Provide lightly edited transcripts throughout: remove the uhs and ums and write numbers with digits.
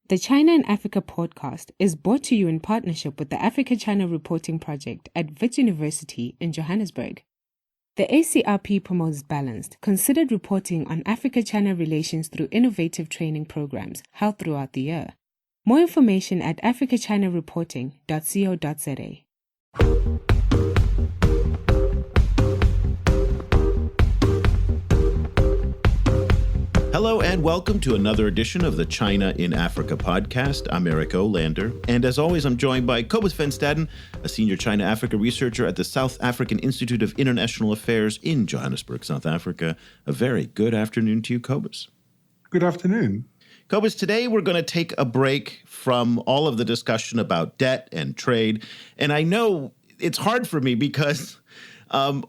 The China and Africa podcast is brought to you in partnership with the Africa-China Reporting Project at Wits University in Johannesburg. The ACRP promotes balanced, considered reporting on Africa-China relations through innovative training programs held throughout the year. More information at africachinareporting.co.za. Hello and welcome to another edition of the China in Africa podcast. I'm Eric Olander, and as always, I'm joined by Cobus van Staden, a senior China-Africa researcher at the South African Institute of International Affairs in Johannesburg, South Africa. A very good afternoon to you, Cobus. Good afternoon. Cobus, today we're going to take a break from all of the discussion about debt and trade, and I know it's hard for me because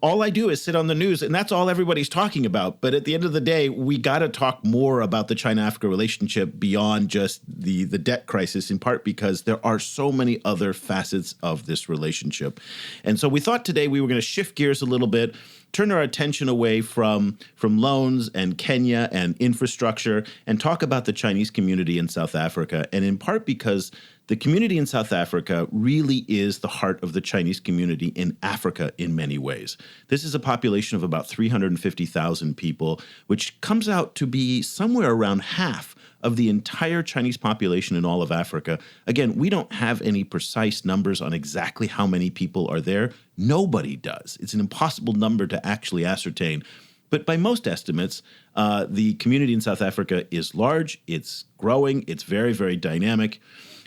all I do is sit on the news, and that's all everybody's talking about. But at the end of the day, we got to talk more about the China-Africa relationship beyond just the debt crisis, in part because there are so many other facets of this relationship. And so we thought today we were going to shift gears a little bit, turn our attention away from loans and Kenya and infrastructure, and talk about the Chinese community in South Africa, and in part because the community in South Africa really is the heart of the Chinese community in Africa in many ways. This is a population of about 350,000 people, which comes out to be somewhere around half of the entire Chinese population in all of Africa. Again, we don't have any precise numbers on exactly how many people are there. Nobody does. It's an impossible number to actually ascertain. But by most estimates, the community in South Africa is large, it's growing, it's very, very dynamic.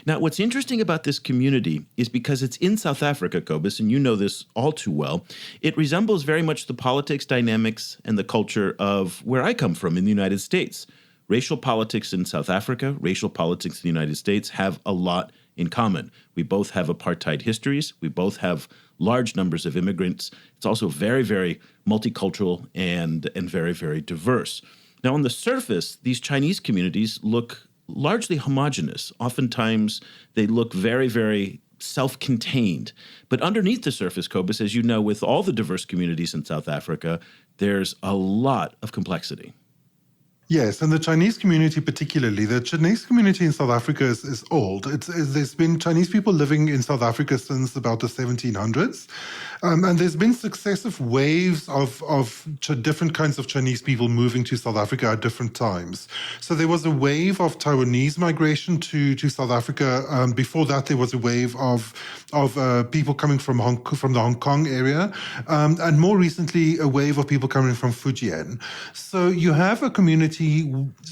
Now, what's interesting about this community is because it's in South Africa, Cobus, and you know this all too well, it resembles very much the politics, dynamics, and the culture of where I come from in the United States. Racial politics in South Africa, racial politics in the United States have a lot in common. We both have apartheid histories. We both have large numbers of immigrants. It's also very, very multicultural and very, very diverse. Now, on the surface, these Chinese communities look largely homogenous. Oftentimes, they look very, very self-contained. But underneath the surface, Cobus, as you know, with all the diverse communities in South Africa, there's a lot of complexity. Yes, and the Chinese community particularly. The Chinese community in South Africa is old. There's been Chinese people living in South Africa since about the 1700s. And there's been successive waves of different kinds of Chinese people moving to South Africa at different times. So there was a wave of Taiwanese migration to South Africa. Before that, there was a wave of people coming from the Hong Kong area. And more recently, a wave of people coming from Fujian. So you have a community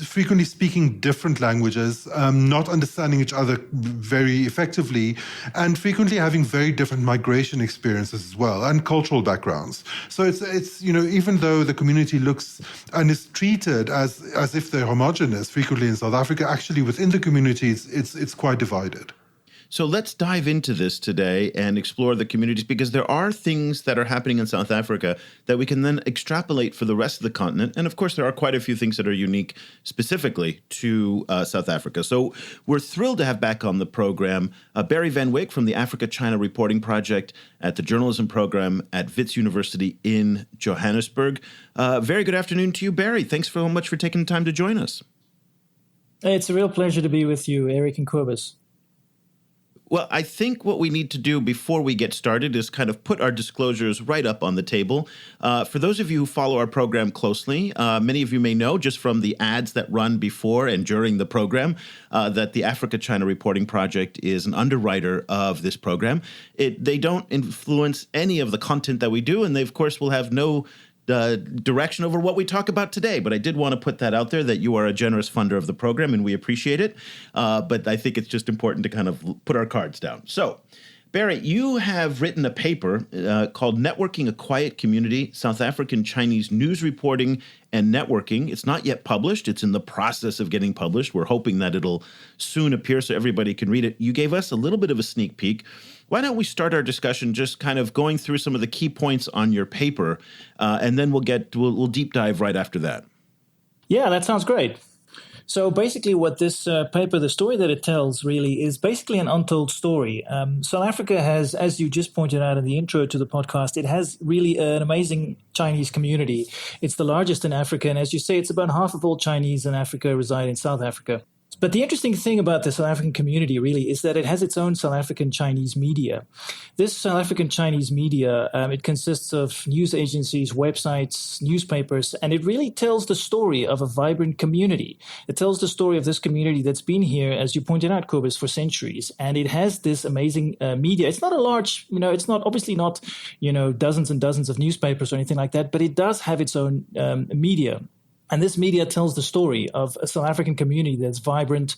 frequently speaking different languages, not understanding each other very effectively, and frequently having very different migration experiences as well, and cultural backgrounds. So it's even though the community looks and is treated as if they're homogenous frequently in South Africa, actually within the community it's quite divided. So let's dive into this today and explore the communities, because there are things that are happening in South Africa that we can then extrapolate for the rest of the continent. And of course, there are quite a few things that are unique specifically to South Africa. So we're thrilled to have back on the program Barry Van Wyk from the Africa-China Reporting Project at the journalism program at Wits University in Johannesburg. Very good afternoon to you, Barry. Thanks so much for taking the time to join us. It's a real pleasure to be with you, Eric and Cobus. Well, I think what we need to do before we get started is kind of put our disclosures right up on the table. For those of you who follow our program closely, many of you may know just from the ads that run before and during the program that the Africa-China Reporting Project is an underwriter of this program. They don't influence any of the content that we do, and they, of course, will have no direction over what we talk about today. But I did want to put that out there, that you are a generous funder of the program, and we appreciate it. But I think it's just important to kind of put our cards down. So, Barry, you have written a paper called Networking a Quiet Community, South African Chinese News Reporting and Networking. It's not yet published. It's in the process of getting published. We're hoping that it'll soon appear so everybody can read it. You gave us a little bit of a sneak peek. Why don't we start our discussion just kind of going through some of the key points on your paper, and then we'll deep dive right after that. Yeah, that sounds great. So basically what this paper, the story that it tells really is basically an untold story. South Africa has, as you just pointed out in the intro to the podcast, it has really an amazing Chinese community. It's the largest in Africa. And as you say, it's about half of all Chinese in Africa reside in South Africa. But the interesting thing about the South African community really is that it has its own South African Chinese media. This South African Chinese media, it consists of news agencies, websites, newspapers, and it really tells the story of a vibrant community. It tells the story of this community that's been here, as you pointed out, Cobus, for centuries. And it has this amazing media. It's not a large, it's not obviously not, dozens and dozens of newspapers or anything like that, but it does have its own media. And this media tells the story of a South African community that's vibrant,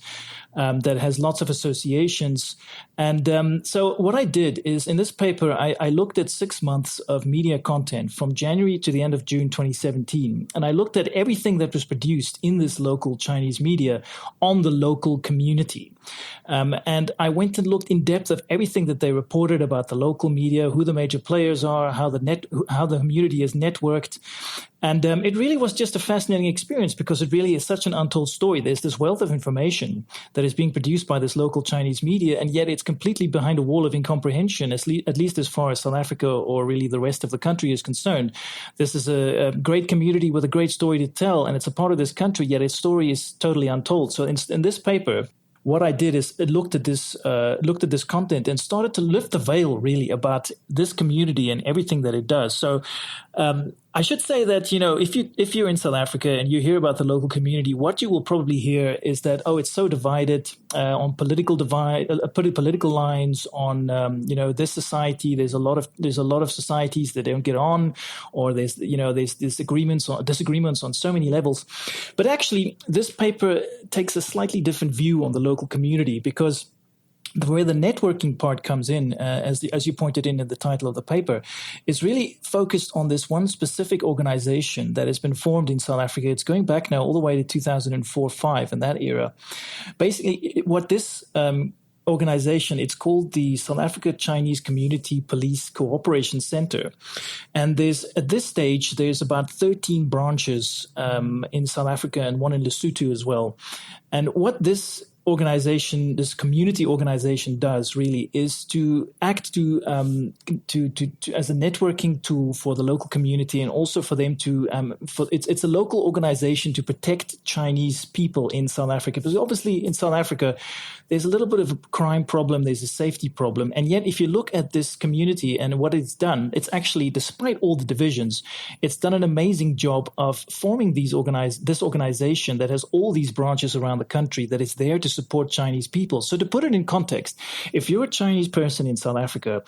that has lots of associations. And so what I did is in this paper, I looked at 6 months of media content from January to the end of June 2017. And I looked at everything that was produced in this local Chinese media on the local community. And I went and looked in depth of everything that they reported about the local media, who the major players are, how the community is networked. And it really was just a fascinating experience because it really is such an untold story. There's this wealth of information that is being produced by this local Chinese media, and yet it's completely behind a wall of incomprehension, at least as far as South Africa or really the rest of the country is concerned. This is a great community with a great story to tell, and it's a part of this country, yet its story is totally untold. So in this paper, what I did is looked at this content and started to lift the veil really about this community and everything that it does. So I should say that, if you're in South Africa and you hear about the local community, what you will probably hear is that, it's so divided on political lines on, this society. There's a lot of societies that don't get on, or there's disagreements on so many levels. But actually, this paper takes a slightly different view on the local community because where the networking part comes in, as you pointed in the title of the paper, is really focused on this one specific organization that has been formed in South Africa. It's going back now all the way to 2004-05 in that era. Basically, what this organization, it's called the South Africa Chinese Community Police Cooperation Center. And at this stage, there's about 13 branches in South Africa and one in Lesotho as well. And what this community organization does really is to act as a networking tool for the local community, and also for them to it's a local organization to protect Chinese people in South Africa. Because obviously in South Africa, there's a little bit of a crime problem, there's a safety problem, and yet if you look at this community and what it's done, it's actually, despite all the divisions, it's done an amazing job of forming this organization that has all these branches around the country that is there to support Chinese people. So to put it in context, if you're a Chinese person in South Africa,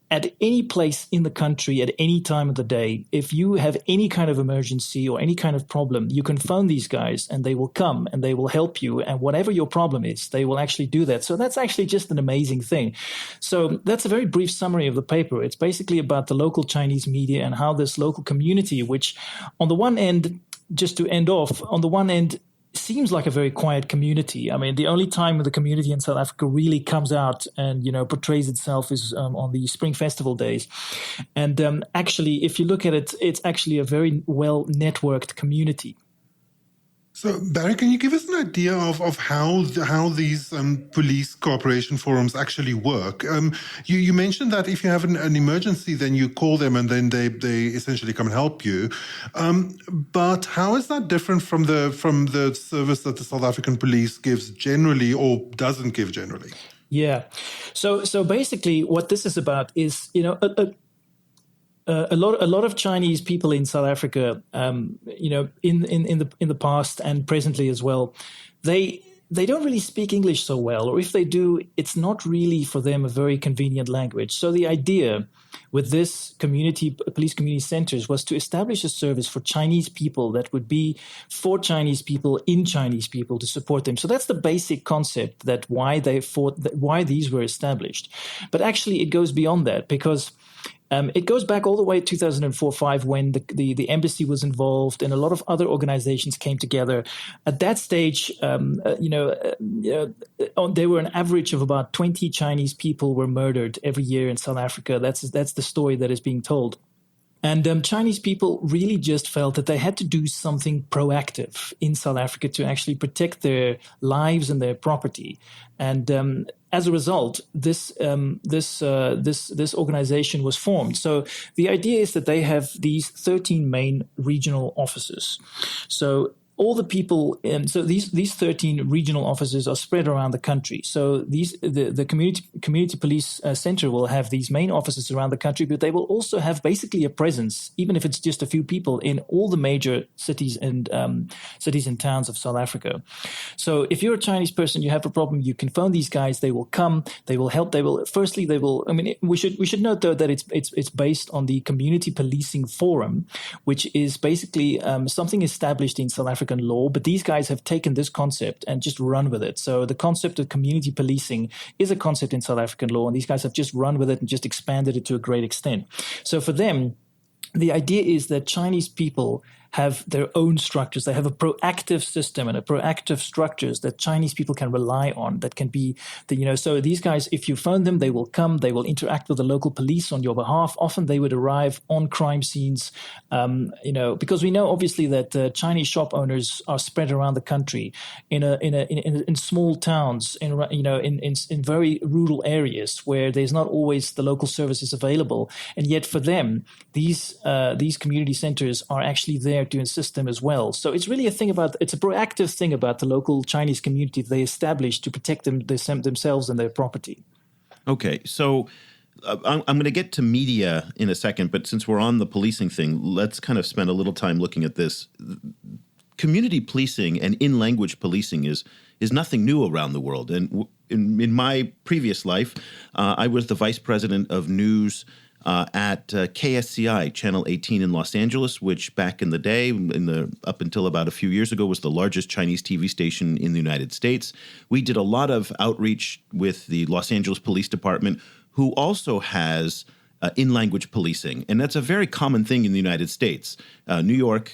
at any place in the country, at any time of the day, if you have any kind of emergency or any kind of problem, you can phone these guys and they will come and they will help you. And whatever your problem is, they will actually do that. So that's actually just an amazing thing. So that's a very brief summary of the paper. It's basically about the local Chinese media and how this local community, which on the one end, just to end off, on the one end, seems like a very quiet community. I mean, the only time the community in South Africa really comes out and, portrays itself is on the Spring Festival days. And actually, if you look at it, it's actually a very well-networked community. So, Barry, can you give us an idea of how these police cooperation forums actually work? You mentioned that if you have an emergency, then you call them and then they essentially come and help you. But how is that different from the service that the South African police gives generally or doesn't give generally? Yeah. So basically, what this is about is a lot of Chinese people in South Africa, in the past and presently as well, they don't really speak English so well, or if they do, it's not really for them a very convenient language. So the idea with this police community centers was to establish a service for Chinese people that would be for Chinese people in Chinese people to support them. So that's the basic concept why these were established. But actually, it goes beyond that because it goes back all the way to 2004-05 when the embassy was involved and a lot of other organizations came together. At that stage, there were an average of about 20 Chinese people were murdered every year in South Africa. That's the story that is being told. And Chinese people really just felt that they had to do something proactive in South Africa to actually protect their lives and their property. And as a result, this organization was formed. So the idea is that they have these 13 main regional offices. So all the people, so these 13 regional offices are spread around the country. So the community police center will have these main offices around the country, but they will also have basically a presence, even if it's just a few people, in all the major cities and towns of South Africa. So if you're a Chinese person, you have a problem, you can phone these guys. They will come. They will help. I mean, we should note though that it's based on the Community Policing Forum, which is basically something established in South African law, but these guys have taken this concept and just run with it. So the concept of community policing is a concept in South African law, and these guys have just run with it and just expanded it to a great extent. So for them, the idea is that Chinese people have their own structures. They have a proactive system and a proactive structures that Chinese people can rely on, that can be, so these guys, if you phone them, they will come, they will interact with the local police on your behalf. Often they would arrive on crime scenes, because we know obviously that Chinese shop owners are spread around the country in small towns, in very rural areas where there's not always the local services available. And yet for them, these community centers are actually there to assist them as well. So it's really it's a proactive thing about the local Chinese community they established to protect themselves and their property. Okay, so I'm going to get to media in a second, but since we're on the policing thing, let's kind of spend a little time looking at this. Community policing and in-language policing is nothing new around the world. And in my previous life, I was the vice president of news at KSCI, Channel 18 in Los Angeles, which back in the day, up until about a few years ago, was the largest Chinese TV station in the United States. We did a lot of outreach with the Los Angeles Police Department, who also has in-language policing. And that's a very common thing in the United States. New York,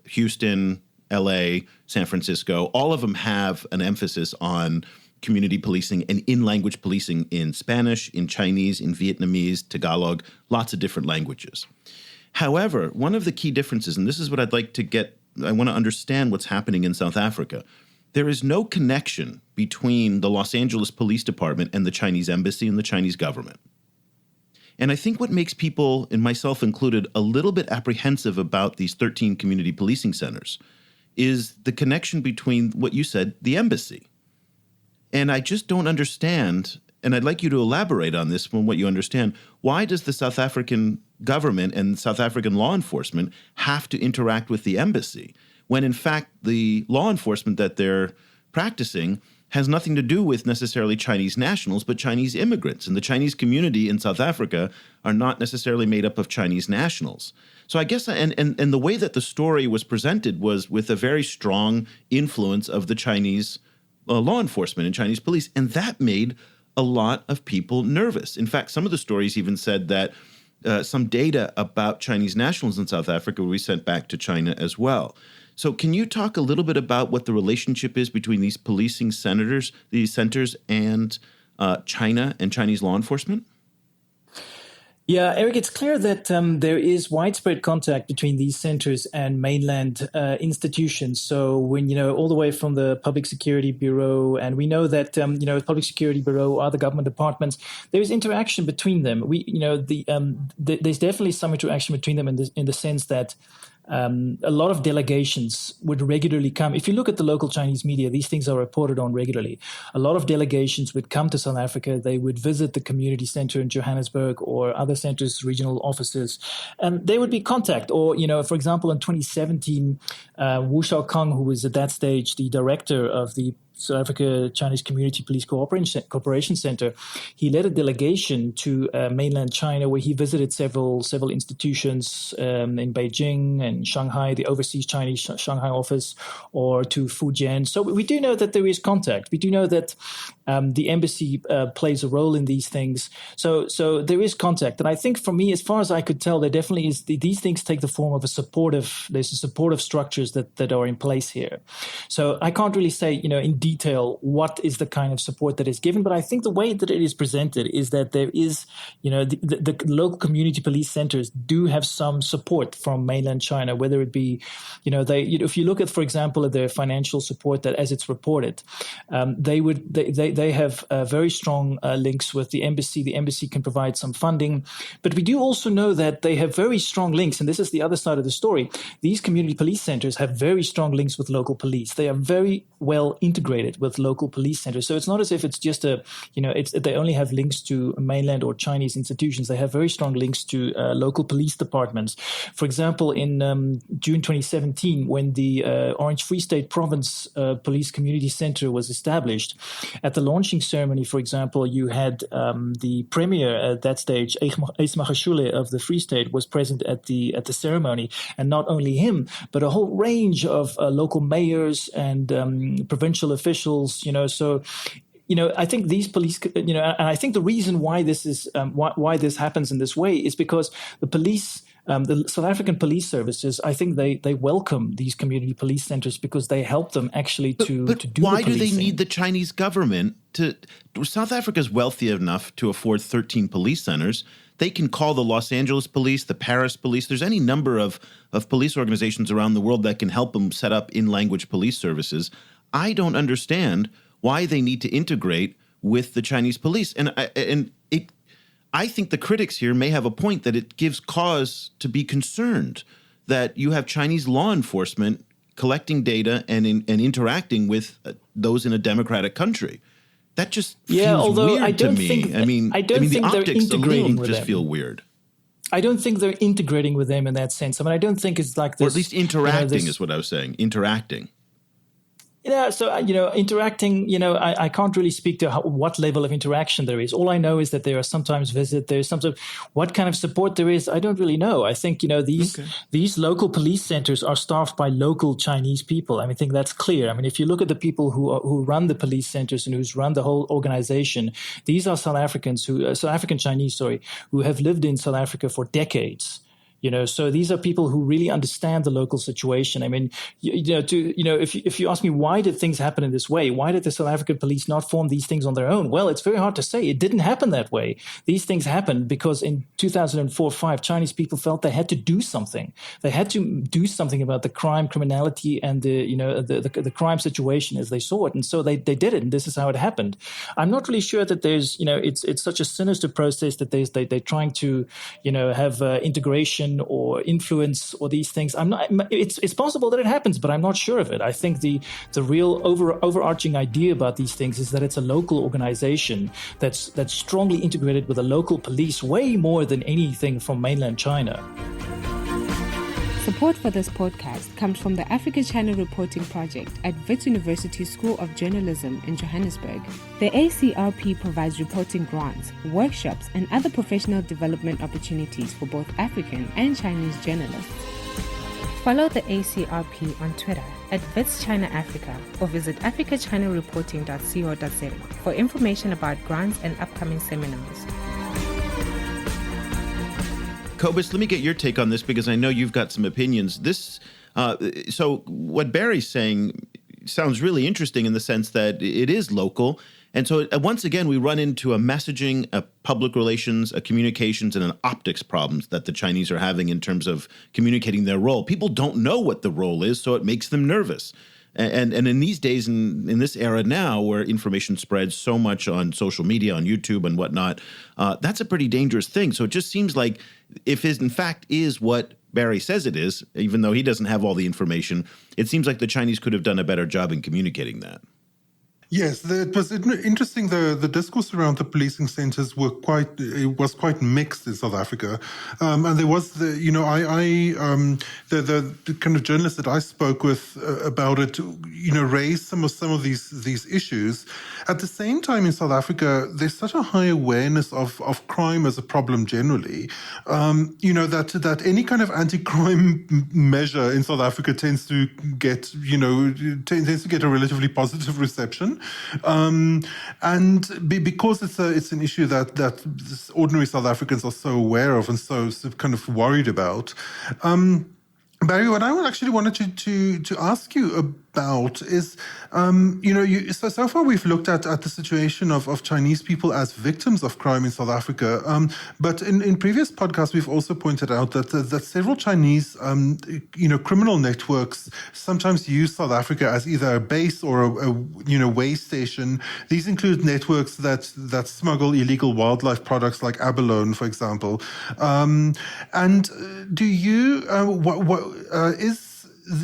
Houston, LA, San Francisco, all of them have an emphasis on community policing and in-language policing in Spanish, in Chinese, in Vietnamese, Tagalog, lots of different languages. However, one of the key differences, and this is what I'd like to get, I want to understand what's happening in South Africa. There is no connection between the Los Angeles Police Department and the Chinese embassy and the Chinese government. And I think what makes people, and myself included, a little bit apprehensive about these 13 community policing centers is the connection between what you said, the embassy. And I just don't understand, and I'd like you to elaborate on this from what you understand. Why does the South African government and South African law enforcement have to interact with the embassy when, in fact, the law enforcement that they're practicing has nothing to do with necessarily Chinese nationals, but Chinese immigrants? And the Chinese community in South Africa are not necessarily made up of Chinese nationals. So I guess, and the way that the story was presented was with a very strong influence of the Chinese law enforcement and Chinese police, and that made a lot of people nervous. In fact, some of the stories even said that some data about Chinese nationals in South Africa will be sent back to China as well. So can you talk a little bit about what the relationship is between these policing centers and China and Chinese law enforcement? Yeah, Eric, it's clear that there is widespread contact between these centers and mainland institutions. So when, all the way from the Public Security Bureau, and we know that, Public Security Bureau, other government departments, there is interaction between them. There's definitely some interaction between them in the sense that a lot of delegations would regularly come. If you look at the local Chinese media, these things are reported on regularly. A lot of delegations would come to South Africa. They would visit the community center in Johannesburg or other centers, regional offices, and there would be contact. Or, for example, in 2017, Wu Shaokang, who was at that stage the director of the South Africa Chinese Community Police Cooperation Center, he led a delegation to mainland China where he visited several institutions in Beijing and Shanghai, the overseas Chinese Shanghai office, or to Fujian. So we do know that there is contact. We do know that the embassy plays a role in these things. So there is contact. And I think for me, as far as I could tell, there definitely is, these things take the form of there's a supportive structures that are in place here. So I can't really say, in detail what is the kind of support that is given. But I think the way that it is presented is that there is, the local community police centers do have some support from mainland China, whether it be, if you look at, for example, at their financial support that as it's reported, they have very strong links with the embassy. The embassy can provide some funding, but we do also know that they have very strong links, and this is the other side of the story. These community police centers have very strong links with local police. They are very well integrated with local police centers. So it's not as if it's just they only have links to mainland or Chinese institutions. They have very strong links to local police departments. For example, in June 2017, when the Orange Free State Province Police Community Center was established, at the launching ceremony, for example, you had the premier at that stage, Ace Magashule of the Free State, was present at the ceremony, and not only him, but a whole range of local mayors and provincial officials. So I think these police, and I think the reason why this is why this happens in this way is because the police. The South African police services, I think they welcome these community police centers because they help them actually to do the policing. Why do they need the Chinese government to? South Africa's wealthy enough to afford 13 police centers. They can call the Los Angeles police, the Paris police. There's any number of police organizations around the world that can help them set up in-language police services. I don't understand why they need to integrate with the Chinese police. I think the critics here may have a point that it gives cause to be concerned that you have Chinese law enforcement collecting data and interacting with those in a democratic country. That just feels weird to me. I mean, the optics alone just feel weird. I don't think they're integrating with them in that sense. I mean, I don't think it's like this. Or at least interacting is what I was saying. Interacting. Yeah, so, interacting, I can't really speak to what level of interaction there is. All I know is that there are sometimes visits, there's sometimes what kind of support there is, I don't really know. I think, these local police centers are staffed by local Chinese people. I think that's clear. I mean, if you look at the people who run the police centers and who's run the whole organization, these are South African Chinese, who have lived in South Africa for decades. So these are people who really understand the local situation. I mean, if you ask me why did things happen in this way, why did the South African police not form these things on their own? Well, it's very hard to say. It didn't happen that way. These things happened because in 2004-5, Chinese people felt they had to do something. They had to do something about the criminality, and the crime situation as they saw it, and so they did it, and this is how it happened. I'm not really sure that there's it's such a sinister process that they're trying to have integration or influence or these things. It's possible that it happens, but I'm not sure of it. I think the real overarching idea about these things is that it's a local organization that's strongly integrated with the local police way more than anything from mainland China. Support for this podcast comes from the Africa-China Reporting Project at Wits University School of Journalism in Johannesburg. The ACRP provides reporting grants, workshops, and other professional development opportunities for both African and Chinese journalists. Follow the ACRP on Twitter at Wits China Africa or visit africachinareporting.co.za for information about grants and upcoming seminars. Cobus, let me get your take on this because I know you've got some opinions. So what Barry's saying sounds really interesting in the sense that it is local. And so once again, we run into a messaging, a public relations, a communications, and an optics problems that the Chinese are having in terms of communicating their role. People don't know what the role is, so it makes them nervous. And in these days, in this era now, where information spreads so much on social media, on YouTube and whatnot, that's a pretty dangerous thing. So it just seems like if it in fact is what Barry says it is, even though he doesn't have all the information, it seems like the Chinese could have done a better job in communicating that. Yes, it was interesting. The discourse around the policing centres was quite mixed in South Africa, and there was the kind of journalists that I spoke with about it, raised some of these issues. At the same time, in South Africa, there's such a high awareness of crime as a problem generally, that any kind of anti-crime measure in South Africa tends to get a relatively positive reception. Because it's an issue that ordinary South Africans are so aware of and so kind of worried about. Barry, what I actually wanted to ask you about is, so far we've looked at the situation of Chinese people as victims of crime in South Africa. But in previous podcasts, we've also pointed out that several Chinese, criminal networks sometimes use South Africa as either a base or a way station. These include networks that smuggle illegal wildlife products like abalone, for example. Do you,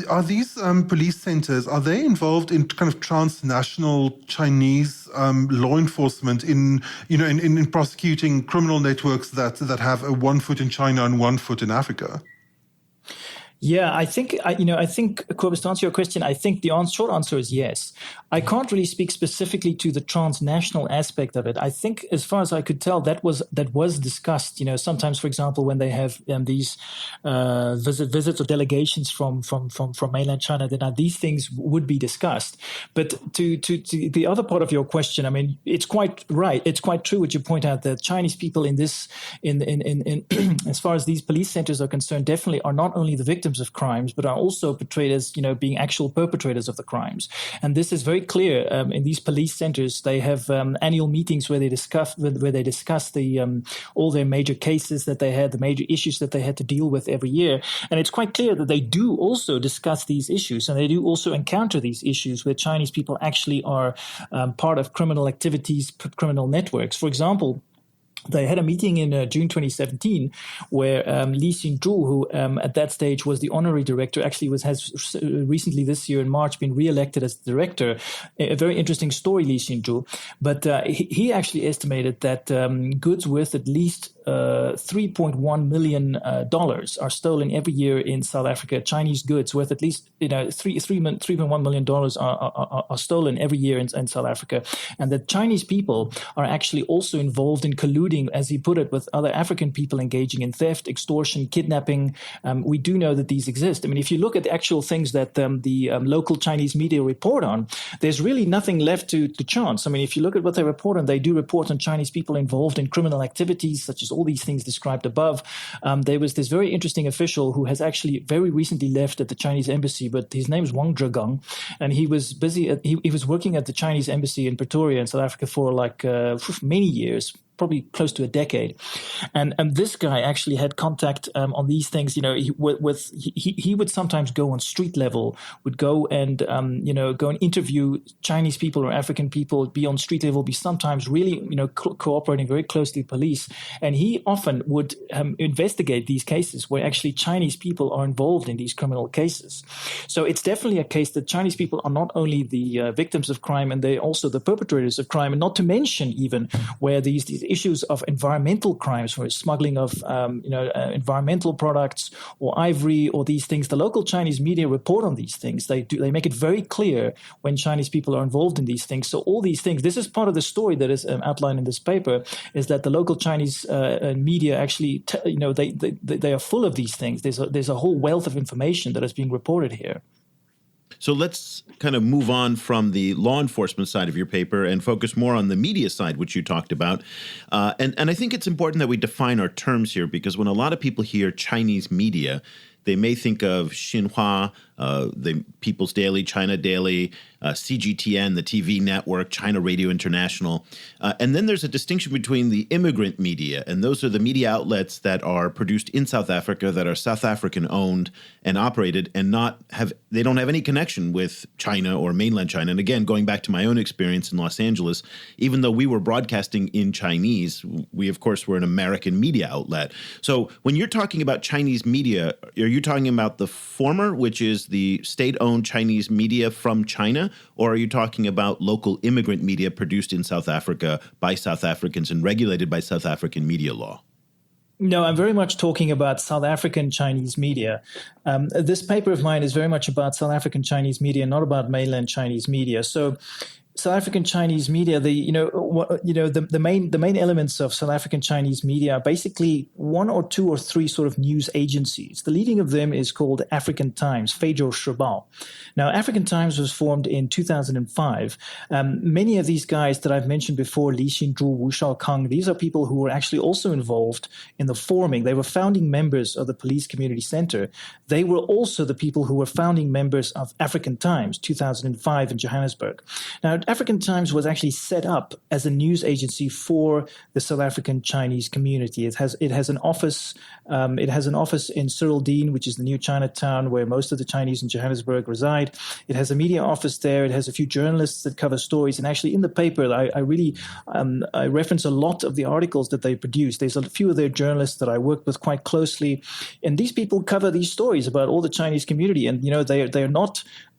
are these police centers, are they involved in kind of transnational Chinese law enforcement in prosecuting criminal networks that have a 1 foot in China and 1 foot in Africa? Yeah, I think, Cobus, to answer your question, I think the short answer is yes. I can't really speak specifically to the transnational aspect of it. I think, as far as I could tell, that was discussed. Sometimes, for example, when they have these visits or delegations from mainland China, then these things would be discussed. But to the other part of your question, I mean, it's quite right. It's quite true what you point out, that Chinese people in as far as these police centers are concerned, definitely are not only the victims of crimes, but are also portrayed as, being actual perpetrators of the crimes. And this is very clear in these police centers. They have annual meetings where they discuss the all their major cases that they had, the major issues that they had to deal with every year. And it's quite clear that they do also discuss these issues, and they do also encounter these issues where Chinese people actually are part of criminal activities, criminal networks. For example, they had a meeting in June 2017 where Li Xinzhu, who at that stage was the honorary director, actually has recently this year in March been re-elected as director. A very interesting story, Li Xinzhu. But he actually estimated that goods worth at least $3.1 million are stolen every year in South Africa. Chinese goods worth at least $3.1 million are stolen every year in South Africa, and that Chinese people are actually also involved in colluding, as he put it, with other African people engaging in theft, extortion, kidnapping. We do know that these exist. I mean, if you look at the actual things that the local Chinese media report on, there's really nothing left to chance. I mean, if you look at what they report on, they do report on Chinese people involved in criminal activities, such as all these things described above. There was this very interesting official who has actually very recently left at the Chinese embassy, but his name is Wang Zhegang, and he was busy. He was working at the Chinese embassy in Pretoria in South Africa for many years, probably close to a decade. And this guy actually had contact on these things. He would sometimes go on street level, would go and go and interview Chinese people or African people, be on street level, be sometimes really cooperating very closely with police. And he often would investigate these cases where actually Chinese people are involved in these criminal cases. So it's definitely a case that Chinese people are not only the victims of crime, and they're also the perpetrators of crime, and not to mention even where these issues of environmental crimes, for smuggling of environmental products or ivory or these things. The local Chinese media report on these things. They make it very clear when Chinese people are involved in these things. So all these things, this is part of the story that is outlined in this paper, is that the local Chinese media actually, they are full of these things. There's a whole wealth of information that is being reported here. So let's kind of move on from the law enforcement side of your paper and focus more on the media side, which you talked about. And I think it's important that we define our terms here, because when a lot of people hear Chinese media, they may think of Xinhua, the People's Daily, China Daily, CGTN, the TV network, China Radio International. And then there's a distinction between the immigrant media, and those are the media outlets that are produced in South Africa, that are South African owned and operated, and they don't have any connection with China or mainland China. And again, going back to my own experience in Los Angeles, even though we were broadcasting in Chinese, we of course were an American media outlet. So when you're talking about Chinese media, are you talking about the former, which is the state-owned Chinese media from China, or are you talking about local immigrant media produced in South Africa by South Africans and regulated by South African media law? No, I'm very much talking about South African Chinese media. This paper of mine is very much about South African Chinese media, not about mainland Chinese media. So South African Chinese media, the main elements of South African Chinese media are basically one or two or three sort of news agencies. The leading of them is called African Times, Feijiu Shibao. Now, African Times was formed in 2005. Many of these guys that I've mentioned before, Li Xinzhu, Wu Shaokang, these are people who were actually also involved in the forming. They were founding members of the Police Community Center. They were also the people who were founding members of African Times, 2005 in Johannesburg. Now, African Times was actually set up as a news agency for the South African Chinese community. It has an office. It has an office in Cyrildene, which is the new Chinatown where most of the Chinese in Johannesburg reside. It has a media office there. It has a few journalists that cover stories. And actually, in the paper, I reference a lot of the articles that they produce. There's a few of their journalists that I work with quite closely, and these people cover these stories about all the Chinese community. And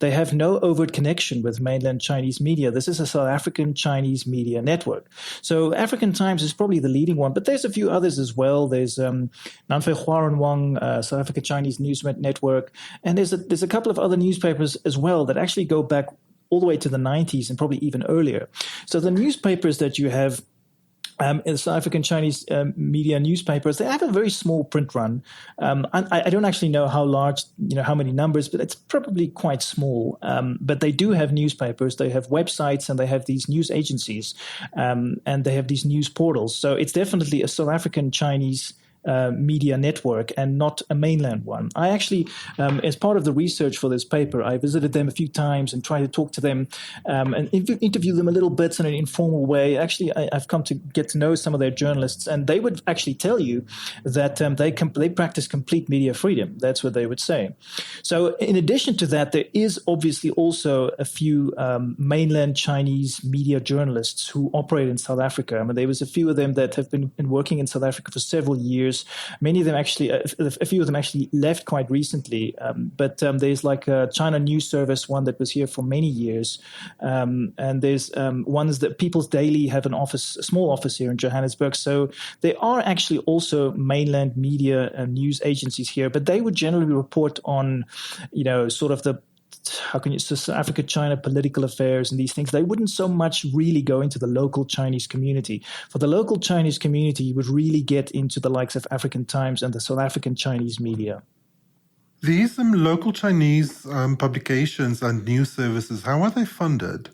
they have no overt connection with mainland Chinese media. This is a South African Chinese media network. So African Times is probably the leading one, but there's a few others as well. There's Nanfei Huarenwang, South African Chinese News Network, and there's a couple of other newspapers as well that actually go back all the way to the 90s and probably even earlier. So the newspapers that you have in South African Chinese media newspapers, they have a very small print run. I don't actually know how large, how many numbers, but it's probably quite small. But they do have newspapers, they have websites, and they have these news agencies, and they have these news portals. So it's definitely a South African Chinese media network and not a mainland one. I actually, as part of the research for this paper, I visited them a few times and tried to talk to them and interview them a little bit in an informal way. Actually, I've come to get to know some of their journalists, and they would actually tell you that they practice complete media freedom. That's what they would say. So in addition to that, there is obviously also a few mainland Chinese media journalists who operate in South Africa. I mean, there was a few of them that have been working in South Africa for several years. Many of them actually, a few of them actually left quite recently. But there's like a China News Service, one that was here for many years. And there's ones that People's Daily have a small office here in Johannesburg. So there are actually also mainland media and news agencies here, but they would generally report on, sort of the South Africa, China, political affairs and these things. They wouldn't so much really go into the local Chinese community. For the local Chinese community, you would really get into the likes of African Times and the South African Chinese media. These local Chinese publications and news services, how are they funded?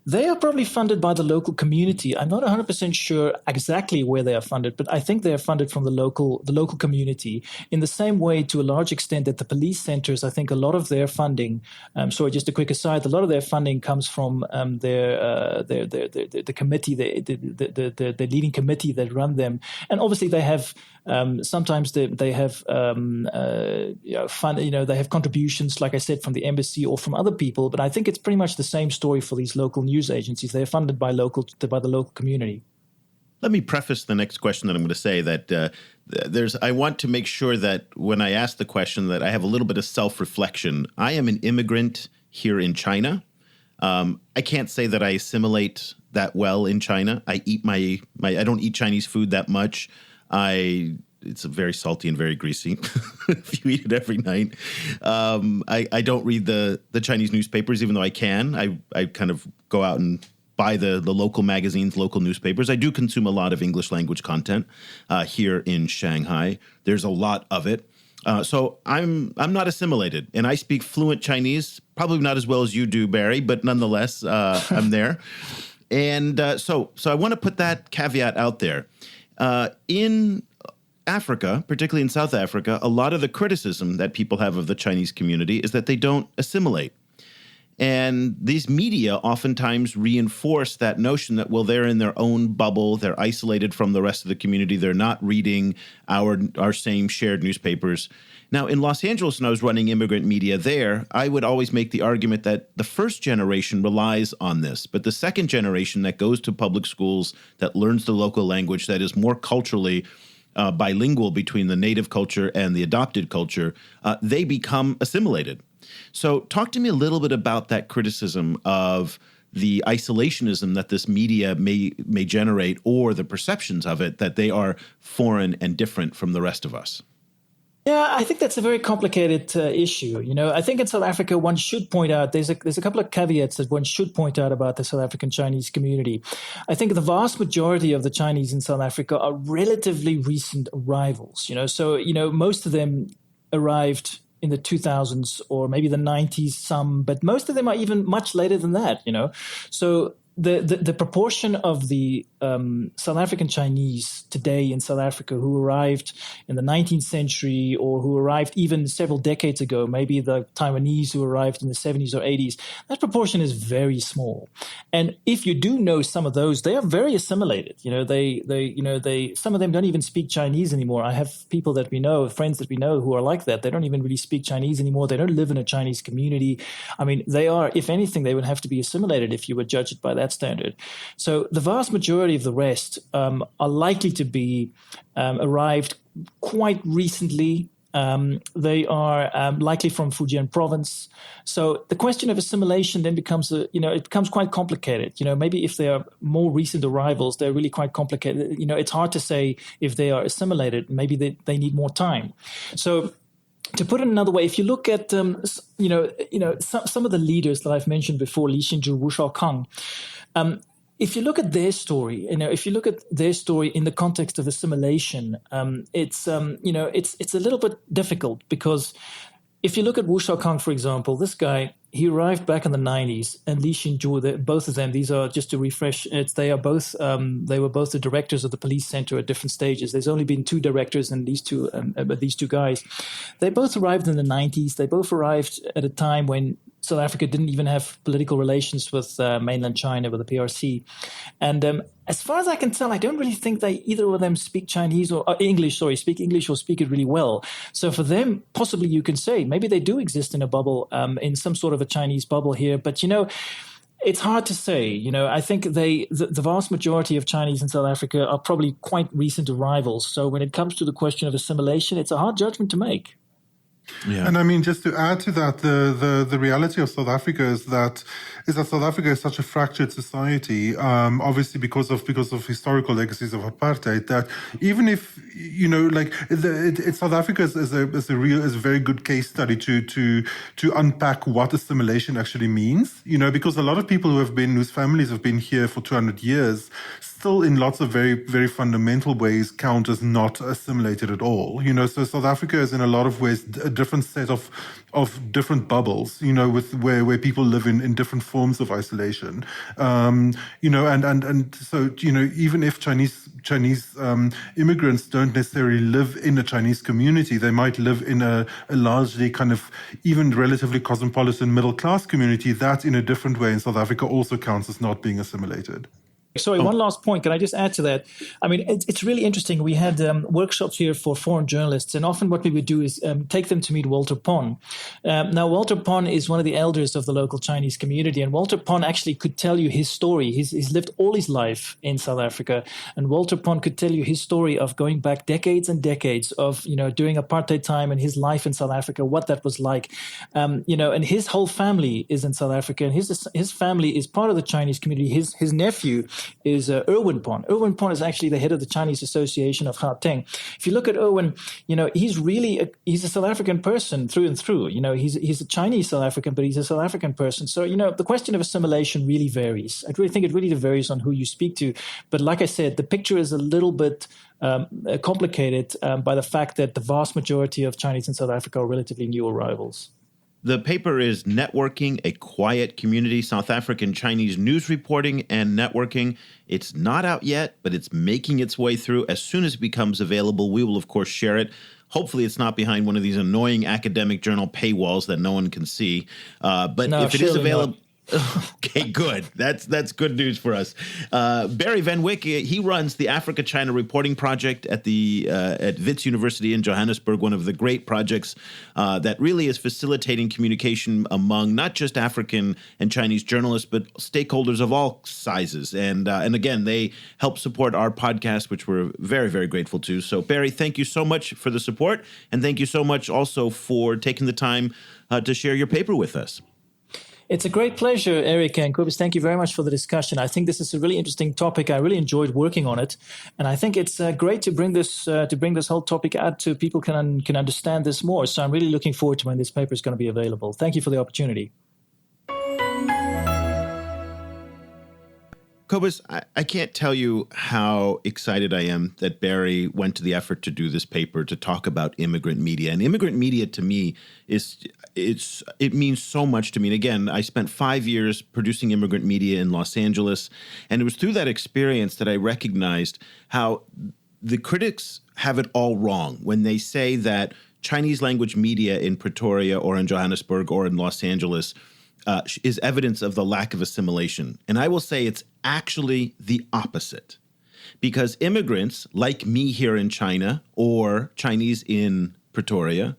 They are probably funded by the local community. I'm not 100% sure exactly where they are funded, but I think they are funded from the local community in the same way, to a large extent, that the police centers, I think a lot of their funding, sorry, just a quick aside, a lot of their funding comes from the committee, the leading committee that run them. And obviously they have sometimes they have they have contributions, like I said, from the embassy or from other people. But I think it's pretty much the same story for these local news agencies. They're funded by the local community. Let me preface the next question that I'm going to say that I want to make sure that when I ask the question that I have a little bit of self-reflection. I am an immigrant here in China. I can't say that I assimilate that well in China. I eat I don't eat Chinese food that much. It's very salty and very greasy if you eat it every night. I don't read the Chinese newspapers, even though I can. I kind of go out and buy the local magazines, local newspapers. I do consume a lot of English language content here in Shanghai. There's a lot of it. So I'm not assimilated, and I speak fluent Chinese, probably not as well as you do, Barry, but nonetheless, I'm there. And so I want to put that caveat out there. In Africa, particularly in South Africa, a lot of the criticism that people have of the Chinese community is that they don't assimilate. And these media oftentimes reinforce that notion that, well, they're in their own bubble, they're isolated from the rest of the community, they're not reading our same shared newspapers. Now, in Los Angeles, when I was running immigrant media there, I would always make the argument that the first generation relies on this, but the second generation that goes to public schools, that learns the local language, that is more culturally bilingual between the native culture and the adopted culture, they become assimilated. So talk to me a little bit about that criticism of the isolationism that this media may generate, or the perceptions of it that they are foreign and different from the rest of us. Yeah, I think that's a very complicated issue. I think in South Africa, one should point out there's a couple of caveats that one should point out about the South African Chinese community. I think the vast majority of the Chinese in South Africa are relatively recent arrivals. So most of them arrived in the 2000s or maybe the 90s, some, but most of them are even much later than that. So the proportion of the South African Chinese today in South Africa who arrived in the 19th century or who arrived even several decades ago, maybe the Taiwanese who arrived in the 70s or 80s, that proportion is very small. And if you do know some of those, they are very assimilated. Some of them don't even speak Chinese anymore. I have people that we know, friends that we know who are like that. They don't even really speak Chinese anymore. They don't live in a Chinese community. I mean, they are, if anything, they would have to be assimilated if you would judge it by that standard. So the vast majority of the rest are likely to be arrived quite recently. They are likely from Fujian province. So the question of assimilation then becomes, it becomes quite complicated. Maybe if they are more recent arrivals, they're really quite complicated. It's hard to say if they are assimilated. Maybe they need more time. So to put it another way, if you look at, some of the leaders that I've mentioned before, Li Xinzhu, Wu Shaokang, if you look at their story, in the context of assimilation, it's a little bit difficult because if you look at Wu Shaokang, for example, this guy, he arrived back in the 90s, and Li Xinzhu, both of them, these are, just to refresh, they were both the directors of the police center at different stages. There's only been two directors and these two guys. They both arrived in the 90s. They both arrived at a time when South Africa didn't even have political relations with mainland China, with the PRC. And as far as I can tell, I don't really think either of them speak Chinese or speak English or speak it really well. So for them, possibly you can say, maybe they do exist in a bubble, in some sort of a Chinese bubble here. But, it's hard to say. I think the vast majority of Chinese in South Africa are probably quite recent arrivals. So when it comes to the question of assimilation, it's a hard judgment to make. Yeah. And I mean, just to add to that, the reality of South Africa is that South Africa is such a fractured society, obviously because of historical legacies of apartheid, that even if, South Africa is a very good case study to unpack what assimilation actually means, because a lot of people whose families have been here for 200 years still in lots of very, very fundamental ways count as not assimilated at all. So South Africa is in a lot of ways a different set of different bubbles, with where people live in different forms of isolation. And so, even if Chinese immigrants don't necessarily live in a Chinese community, they might live in a largely kind of even relatively cosmopolitan middle class community that in a different way in South Africa also counts as not being assimilated. Sorry, one last point. Can I just add to that? I mean, it's really interesting. We had workshops here for foreign journalists, and often what we would do is take them to meet Walter Pon. Now, Walter Pon is one of the elders of the local Chinese community, and Walter Pon actually could tell you his story. He's lived all his life in South Africa, and Walter Pon could tell you his story of going back decades and decades of, during apartheid time and his life in South Africa, what that was like. And his whole family is in South Africa, and his family is part of the Chinese community. His nephew is Erwin Pon. Erwin Pon is actually the head of the Chinese Association of Gauteng. If you look at Erwin, he's a South African person through and through. He's a Chinese South African, but he's a South African person. So, the question of assimilation really varies. I really think it really varies on who you speak to. But like I said, the picture is a little bit complicated by the fact that the vast majority of Chinese in South Africa are relatively new arrivals. The paper is Networking, a Quiet Community, South African Chinese News Reporting and Networking. It's not out yet, but it's making its way through. As soon as it becomes available, we will, of course, share it. Hopefully it's not behind one of these annoying academic journal paywalls that no one can see. But no, if it is available... Okay, good. That's good news for us. Barry Van Wyk, he runs the Africa-China Reporting Project at Wits University in Johannesburg, one of the great projects that really is facilitating communication among not just African and Chinese journalists, but stakeholders of all sizes. And again, they help support our podcast, which we're very, very grateful to. So, Barry, thank you so much for the support, and thank you so much also for taking the time to share your paper with us. It's a great pleasure, Eric and Cobus. Thank you very much for the discussion. I think this is a really interesting topic. I really enjoyed working on it, and I think it's great to bring this whole topic out to people can understand this more. So I'm really looking forward to when this paper is going to be available. Thank you for the opportunity. Cobus, I can't tell you how excited I am that Barry went to the effort to do this paper to talk about immigrant media. And immigrant media to me it means so much to me. And again, I spent 5 years producing immigrant media in Los Angeles, and it was through that experience that I recognized how the critics have it all wrong when they say that Chinese language media in Pretoria or in Johannesburg or in Los Angeles is evidence of the lack of assimilation. And I will say it's actually the opposite. Because immigrants like me here in China or Chinese in Pretoria,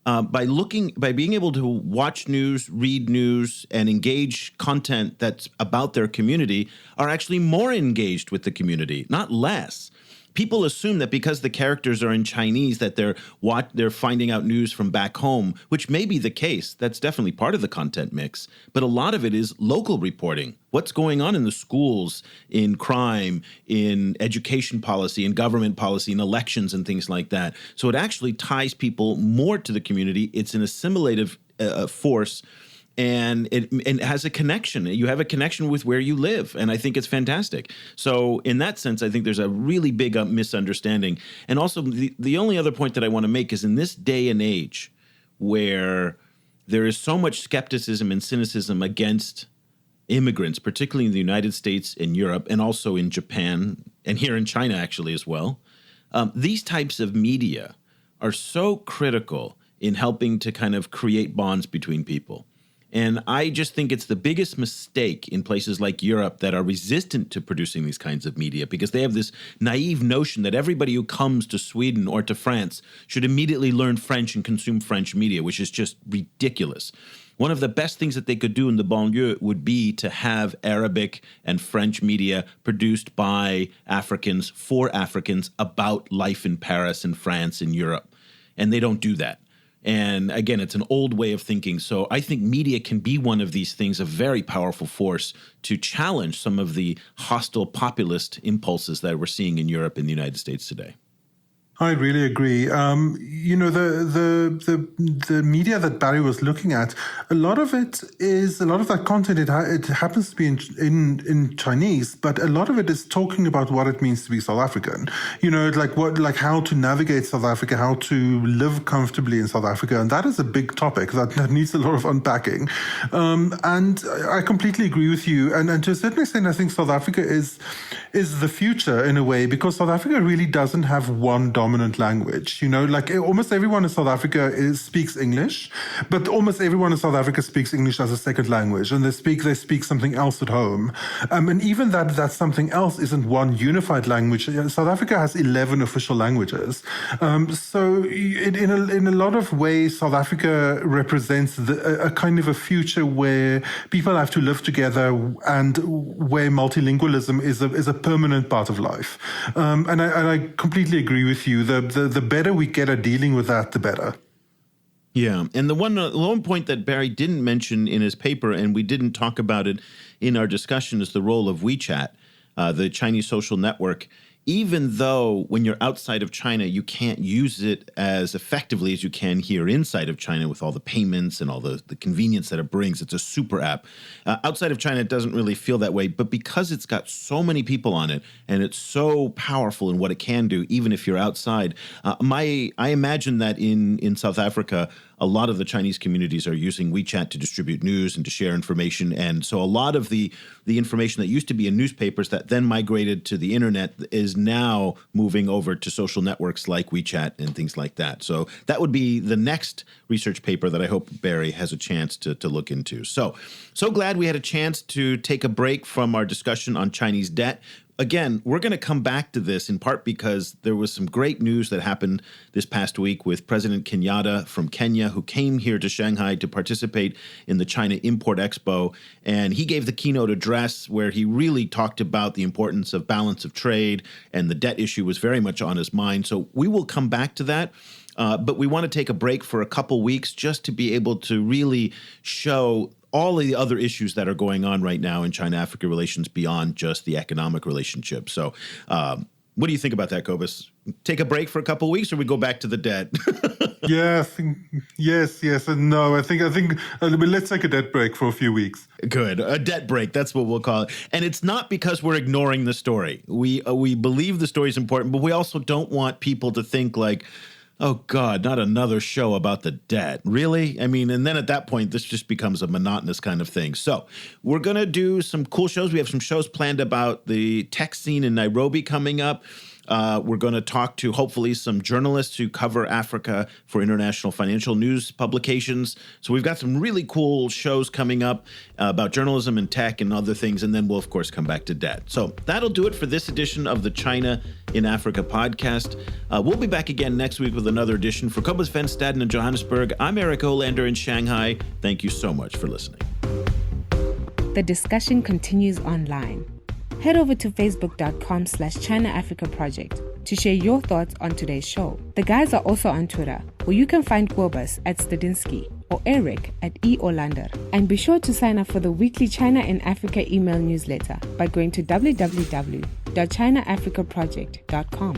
by being able to watch news, read news, and engage content that's about their community, are actually more engaged with the community, not less. People assume that because the characters are in Chinese that they're finding out news from back home, which may be the case. That's definitely part of the content mix. But a lot of it is local reporting. What's going on in the schools, in crime, in education policy, in government policy, in elections and things like that. So it actually ties people more to the community. It's an assimilative force. And it has a connection. You have a connection with where you live, and I think it's fantastic. So in that sense, I think there's a really big misunderstanding. And also, the only other point that I want to make is in this day and age where there is so much skepticism and cynicism against immigrants, particularly in the United States and Europe, and also in Japan, and here in China actually as well, these types of media are so critical in helping to kind of create bonds between people. And I just think it's the biggest mistake in places like Europe that are resistant to producing these kinds of media because they have this naive notion that everybody who comes to Sweden or to France should immediately learn French and consume French media, which is just ridiculous. One of the best things that they could do in the banlieue would be to have Arabic and French media produced by Africans for Africans about life in Paris and France and Europe. And they don't do that. And again, it's an old way of thinking. So I think media can be one of these things, a very powerful force to challenge some of the hostile populist impulses that we're seeing in Europe and the United States today. I really agree. The media that Barry was looking at, a lot of that content, it happens to be in Chinese, but a lot of it is talking about what it means to be South African. Like how to navigate South Africa, how to live comfortably in South Africa, and that is a big topic that needs a lot of unpacking. And I completely agree with you. And to a certain extent, I think South Africa is the future in a way because South Africa really doesn't have one dominant language. Almost everyone in South Africa speaks English, but almost everyone in South Africa speaks English as a second language, and they speak something else at home. And even that something else isn't one unified language. South Africa has 11 official languages. So in a lot of ways, South Africa represents a kind of a future where people have to live together and where multilingualism is a permanent part of life. And I completely agree with you. The better we get at dealing with that, the better. Yeah. And the one point that Barry didn't mention in his paper, and we didn't talk about it in our discussion, is the role of WeChat, the Chinese social network. Even though when you're outside of China, you can't use it as effectively as you can here inside of China with all the payments and all the convenience that it brings. It's a super app. Outside of China, it doesn't really feel that way. But because it's got so many people on it and it's so powerful in what it can do, even if you're outside, I imagine that in South Africa, a lot of the Chinese communities are using WeChat to distribute news and to share information. And so a lot of the information that used to be in newspapers that then migrated to the internet is now moving over to social networks like WeChat and things like that. So that would be the next research paper that I hope Barry has a chance to look into. So glad we had a chance to take a break from our discussion on Chinese debt. Again, we're going to come back to this in part because there was some great news that happened this past week with President Kenyatta from Kenya, who came here to Shanghai to participate in the China Import Expo. And he gave the keynote address where he really talked about the importance of balance of trade, and the debt issue was very much on his mind. So we will come back to that. But we want to take a break for a couple weeks just to be able to really show all of the other issues that are going on right now in China-Africa relations beyond just the economic relationship. So what do you think about that, Cobus? Take a break for a couple of weeks, or we go back to the debt? Yeah, I think yes, and no. I think let's take a debt break for a few weeks. Good, a debt break. That's what we'll call it. And it's not because we're ignoring the story. We believe the story is important, but we also don't want people to think like, oh God, not another show about the debt. Really? I mean, and then at that point, this just becomes a monotonous kind of thing. So we're going to do some cool shows. We have some shows planned about the tech scene in Nairobi coming up. We're going to talk to, hopefully, some journalists who cover Africa for international financial news publications. So we've got some really cool shows coming up about journalism and tech and other things. And then we'll, of course, come back to debt. So that'll do it for this edition of the China in Africa podcast. We'll be back again next week with another edition. For Cobus Van Staden in Johannesburg, I'm Eric Olander in Shanghai. Thank you so much for listening. The discussion continues online. Head over to facebook.com/China Africa Project to share your thoughts on today's show. The guys are also on Twitter, where you can find Cobus at Stadinsky or Eric at E. Olander. And be sure to sign up for the weekly China in Africa email newsletter by going to www.ChinaAfricaProject.com.